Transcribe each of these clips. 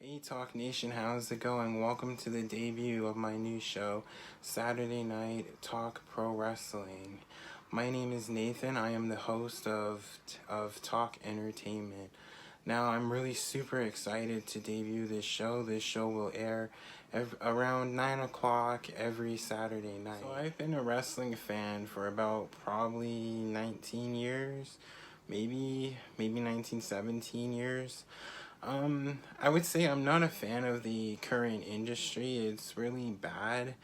Hey Talk Nation, how's it going? Welcome to the debut of my new show, Saturday Night TalkProWrestling. My name is Nathan. I am the host of Talk Entertainment. Now, I'm really super excited to debut this show. This show will air around 9 o'clock every Saturday night. So I've been a wrestling fan for about probably 19 years, maybe 19, 17 years. I would say I'm not a fan of the current industry. It's really bad.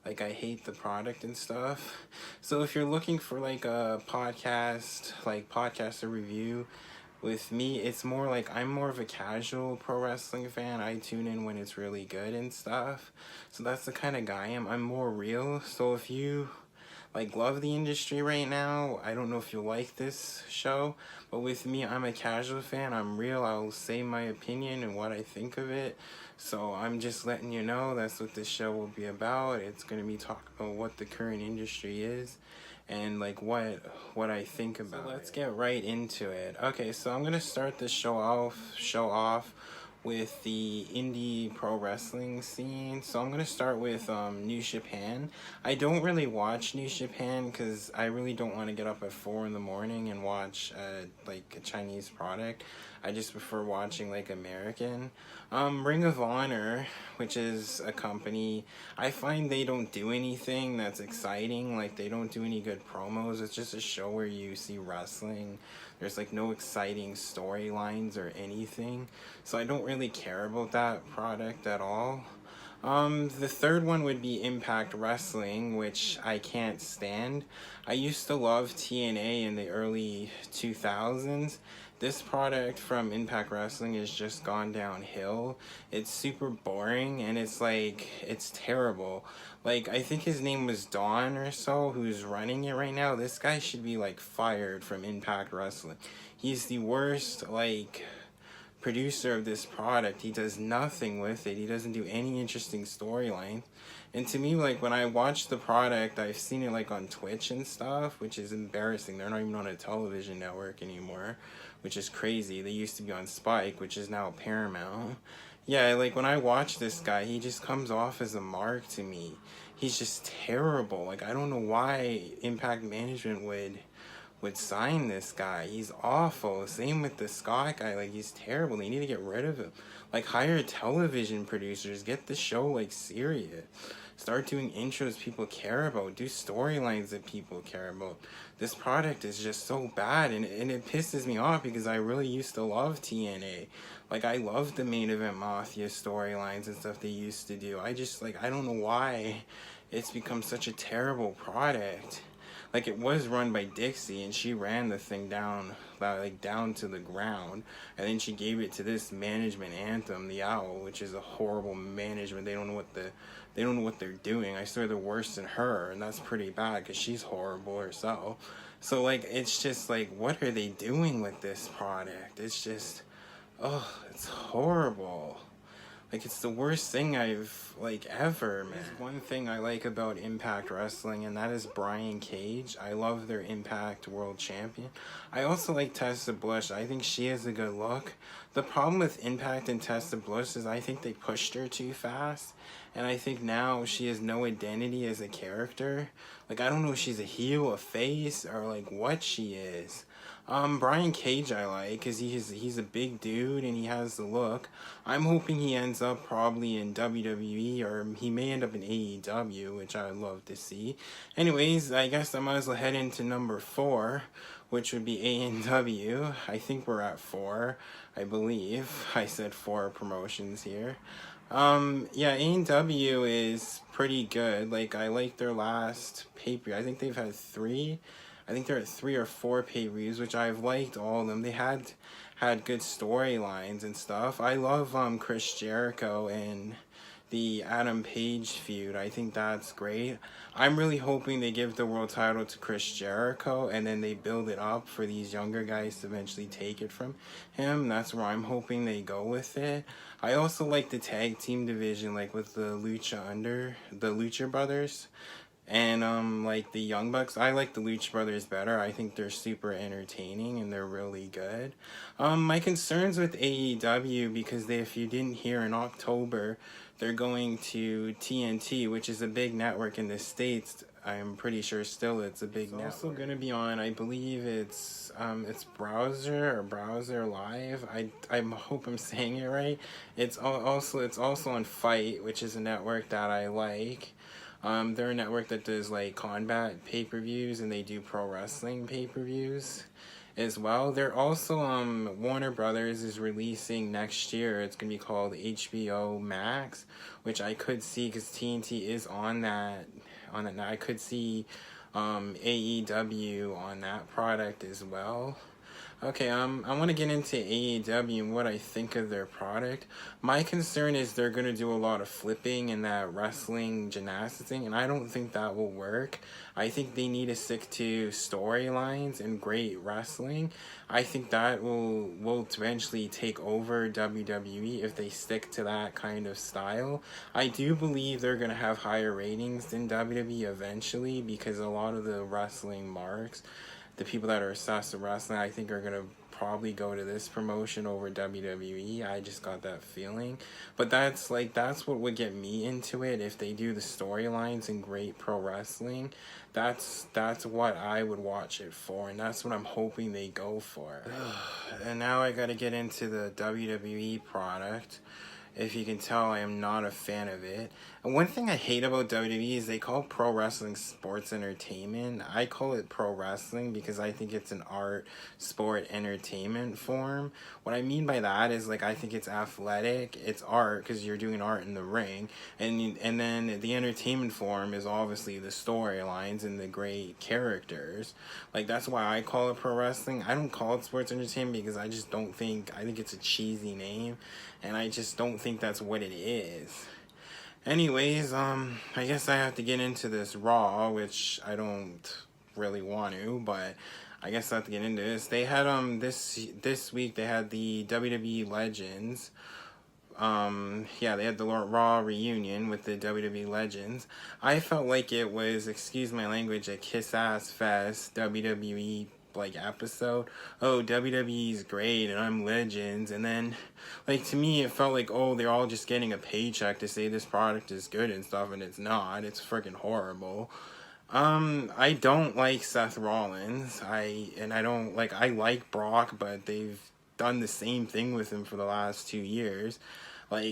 Like, I hate the product and stuff. So if you're looking for like a podcast, like podcaster review with me, it's more like I'm more of a casual pro wrestling fan. I tune in when it's really good and stuff. So that's the kind of guy I am. I'm more real. So if you like love the industry right now, I don't know if you'll like this show, but with me, I'm a casual fan. I'm real. I'll say my opinion and what I think of it. So I'm just letting you know that's what this show will be about. It's going to be talking about what the current industry is and like what I think about it. So let's get right into it. Okay, so I'm going to start this show off with the indie pro wrestling scene. So I'm going to start with New Japan. I don't really watch New Japan because I really don't want to get up at 4 in the morning and watch like a Chinese product. I just prefer watching like American. Ring of Honor, which is a company, I find they don't do anything that's exciting. Like, they don't do any good promos. It's just a show where you see wrestling. There's like no exciting storylines or anything. So I don't really care about that product at all. The third one would be Impact Wrestling, which I can't stand. I used to love TNA in the early 2000s. This product from Impact Wrestling has just gone downhill. It's super boring and it's terrible. Like, I think his name was Don or so, who's running it right now. This guy should be like fired from Impact Wrestling. He's the worst, like, producer of this product. He does nothing with it. He doesn't do any interesting storyline. And to me, like, when I watch the product, I've seen it like on Twitch and stuff, which is embarrassing. They're not even on a television network anymore, which is crazy. They used to be on Spike, which is now Paramount. Yeah, like, when I watch this guy, he just comes off as a mark to me. He's just terrible. Like, I don't know why Impact Management would sign this guy. He's awful. Same with the Scott guy. Like, he's terrible. They need to get rid of him. Like, hire television producers. Get the show, like, serious. Start doing intros people care about. Do storylines that people care about. This product is just so bad, and it pisses me off because I really used to love TNA. Like, I loved the Main Event Mafia storylines and stuff they used to do. I don't know why it's become such a terrible product. Like, it was run by Dixie, and she ran the thing down to the ground, and then she gave it to this management, Anthem, the Owl, which is a horrible management. They don't know what they're doing. I swear they're worse than her, and that's pretty bad because she's horrible herself. So, like, it's just like, what are they doing with this product? It's just, it's horrible. Like, it's the worst thing I've, like, ever, man. There's one thing I like about Impact Wrestling, and that is Brian Cage. I love their Impact World Champion. I also like Tessa Blush. I think she has a good look. The problem with Impact and Tessa Blush is I think they pushed her too fast, and I think now she has no identity as a character. Like, I don't know if she's a heel, a face, or, like, what she is. Brian Cage I like, because he's a big dude and he has the look. I'm hoping he ends up probably in WWE, or he may end up in AEW, which I would love to see. Anyways, I guess I might as well head into number 4, which would be AEW. I think we're at 4, I believe. I said 4 promotions here. Yeah, AEW is pretty good. Like, I like their last pay-per-view. I think they've had 3. I think they're at 3 or 4 pay-per-views, which I've liked all of them. They had good storylines and stuff. I love Chris Jericho and the Adam Page feud. I think that's great. I'm really hoping they give the world title to Chris Jericho and then they build it up for these younger guys to eventually take it from him. That's where I'm hoping they go with it. I also like the tag team division, like with the Lucha Brothers. And like the Young Bucks, I like the Lucha Brothers better. I think they're super entertaining and they're really good. My concerns with AEW, because if you didn't hear, in October, they're going to TNT, which is a big network in the States. I'm pretty sure still it's a big network. It's also going to be on, I believe it's Browser Live. I hope I'm saying it right. It's also on Fight, which is a network that I like. They're a network that does like combat pay-per-views, and they do pro wrestling pay-per-views as well. They're also Warner Brothers is releasing next year. It's gonna be called HBO Max, which I could see because TNT is on that. I could see AEW on that product as well. Okay, I want to get into AEW and what I think of their product. My concern is they're going to do a lot of flipping and that wrestling gymnastics thing, and I don't think that will work. I think they need to stick to storylines and great wrestling. I think that will eventually take over WWE if they stick to that kind of style. I do believe they're going to have higher ratings than WWE eventually, because a lot of the wrestling marks, the people that are obsessed with wrestling, I think are going to probably go to this promotion over WWE. I just got that feeling. But that's what would get me into it. If they do the storylines and great pro wrestling, that's what I would watch it for, and that's what I'm hoping they go for. And now I got to get into the WWE product. If you can tell, I am not a fan of it. And one thing I hate about WWE is they call pro wrestling sports entertainment. I call it pro wrestling because I think it's an art, sport, entertainment form. What I mean by that is, like, I think it's athletic, it's art because you're doing art in the ring, and then the entertainment form is obviously the storylines and the great characters. Like, that's why I call it pro wrestling. I don't call it sports entertainment because I think it's a cheesy name, and I just don't think that's what it is. Anyways, I guess I have to get into this Raw, which I don't really want to, but I guess I have to get into this. They had this week they had the WWE Legends. They had the Raw reunion with the WWE Legends. I felt like it was, excuse my language, a kiss-ass fest WWE episode. Oh, WWE's great and I'm Legends, and then to me it felt like, oh, they're all just getting a paycheck to say this product is good and stuff, and it's not. It's freaking horrible. I don't like Seth Rollins. I like Brock, but they've done the same thing with him for the last 2 years.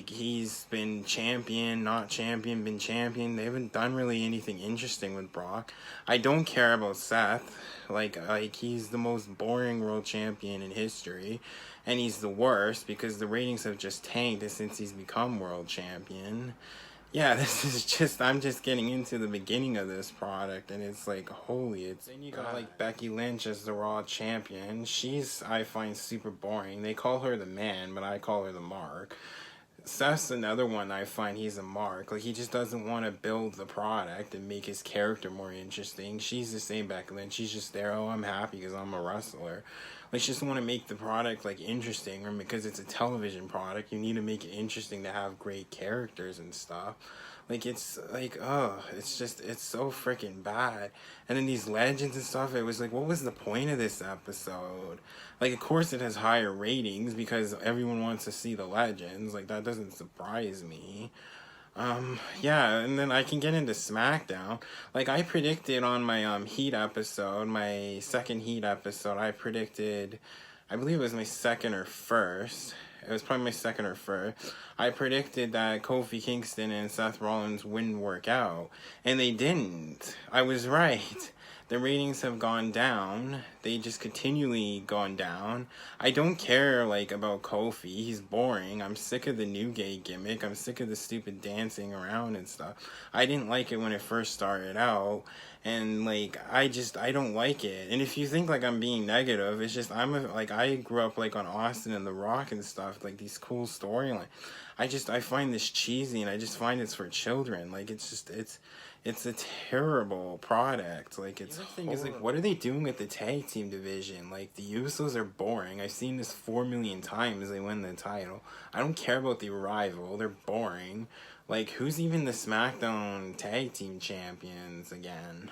He's been champion, not champion, been champion. They haven't done really anything interesting with Brock. I don't care about Seth. He's the most boring world champion in history. And he's the worst because the ratings have just tanked since he's become world champion. Yeah, I'm just getting into the beginning of this product, and it's holy. Then you got Becky Lynch as the Raw champion. I find super boring. They call her the man, but I call her the mark. Seth's another one I find he's a mark. He just doesn't want to build the product and make his character more interesting. She's the same Becky Lynch. She's just there, oh, I'm happy because I'm a wrestler. She doesn't want to make the product interesting, or because it's a television product, you need to make it interesting to have great characters and stuff. It's so freaking bad. And then these Legends and stuff, it was what was the point of this episode? Of course it has higher ratings because everyone wants to see the Legends. That doesn't surprise me. And then I can get into SmackDown. I predicted on my Heat episode, my second Heat episode, I believe it was my second or first. It was probably my second or first. I predicted that Kofi Kingston and Seth Rollins wouldn't work out. And they didn't. I was right. The ratings have gone down. They just continually gone down. I don't care, about Kofi. He's boring. I'm sick of the new gay gimmick. I'm sick of the stupid dancing around and stuff. I didn't like it when it first started out. And, I don't like it. And if you think, I'm being negative, it's just, I grew up, on Austin and The Rock and stuff, these cool storylines. I find this cheesy, and I just find it's for children. It's a terrible product. The thing is, what are they doing with the tag team division. Like, the Usos are boring. I've seen this 4 million times. They win the title. I don't care about the Arrival. They're boring. Like, who's even the SmackDown tag team champions again?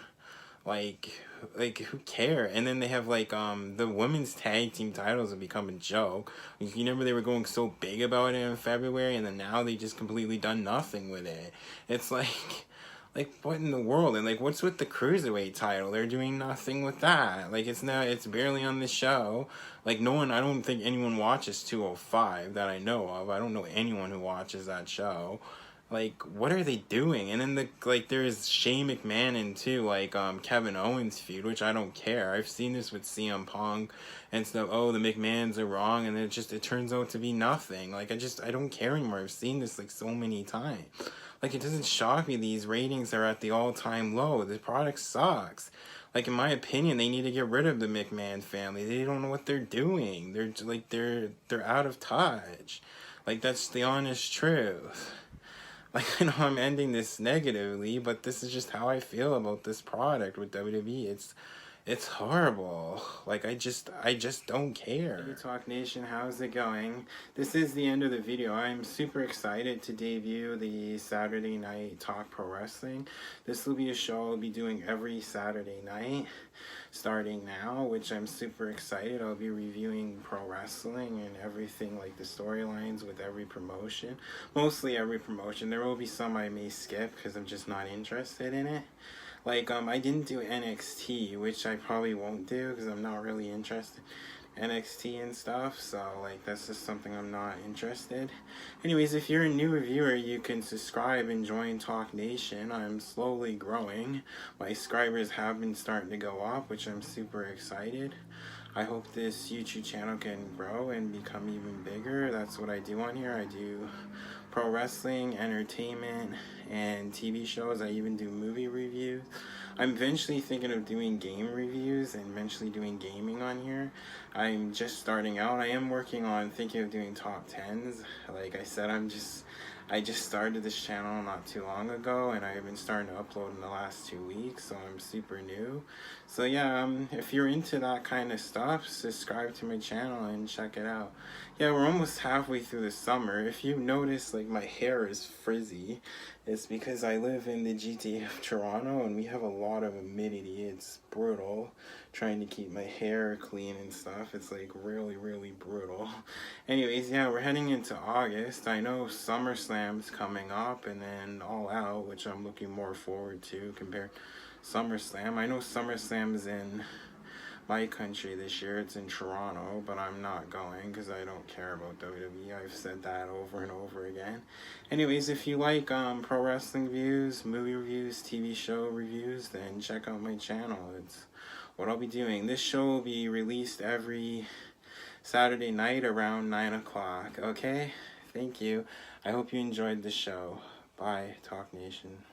Like who care? And then they have like the women's tag team titles have become a joke. You remember they were going so big about it in February, and then now they just completely done nothing with it. It's like what in the world? And like, what's with the cruiserweight title? They're doing nothing with that. Like, it's barely on the show. Like, no one, I don't think anyone watches 205 that I know of. I don't know anyone who watches that show. Like, what are they doing? And then there's Shane McMahon and too, like Kevin Owens feud, which I don't care. I've seen this with CM Punk and stuff. Oh, the McMahons are wrong, and it turns out to be nothing. Like, I don't care anymore. I've seen this like so many times. Like, it doesn't shock me these ratings are at the all-time low. The product sucks. Like, in my opinion, they need to get rid of the McMahon family. They don't know what they're doing. They're out of touch. Like, that's the honest truth. Like, I know I'm ending this negatively, but this is just how I feel about this product with WWE. It's horrible. Like, I just don't care. Hey, Talk Nation, how's it going? This is the end of the video. I'm super excited to debut the Saturday Night Talk Pro Wrestling. This will be a show I'll be doing every Saturday night, starting now, which I'm super excited. I'll be reviewing pro wrestling and everything, like the storylines with every promotion. Mostly every promotion. There will be some I may skip because I'm just not interested in it. Like, I didn't do NXT, which I probably won't do because I'm not really interested in NXT and stuff. So, like, that's just something I'm not interested. Anyways, if you're a new reviewer, you can subscribe and join Talk Nation. I'm slowly growing. My subscribers have been starting to go up, which I'm super excited. I hope this YouTube channel can grow and become even bigger. That's what I do on here. I do pro wrestling, entertainment, and TV shows. I even do movie reviews. I'm eventually thinking of doing game reviews and eventually doing gaming on here. I'm just starting out. I am working on thinking of doing top 10s. Like I said, I just started this channel not too long ago, and I've been starting to upload in the last 2 weeks, so I'm super new. So yeah, if you're into that kind of stuff, subscribe to my channel and check it out. Yeah, we're almost halfway through the summer. If you notice, like, my hair is frizzy, it's because I live in the GTA of Toronto, and we have a lot of humidity. It's brutal trying to keep my hair clean and stuff. It's like really, really brutal. Anyways, yeah, we're heading into August. I know SummerSlam's coming up, and then All Out, which I'm looking more forward to compared to SummerSlam. I know SummerSlam's in my country this year. It's in Toronto, but I'm not going because I don't care about WWE. I've said that over and over again. Anyways, if you like pro wrestling reviews, movie reviews, TV show reviews, then check out my channel. It's what I'll be doing. This show will be released every Saturday night around 9 o'clock. Okay? Thank you. I hope you enjoyed the show. Bye, Talk Nation.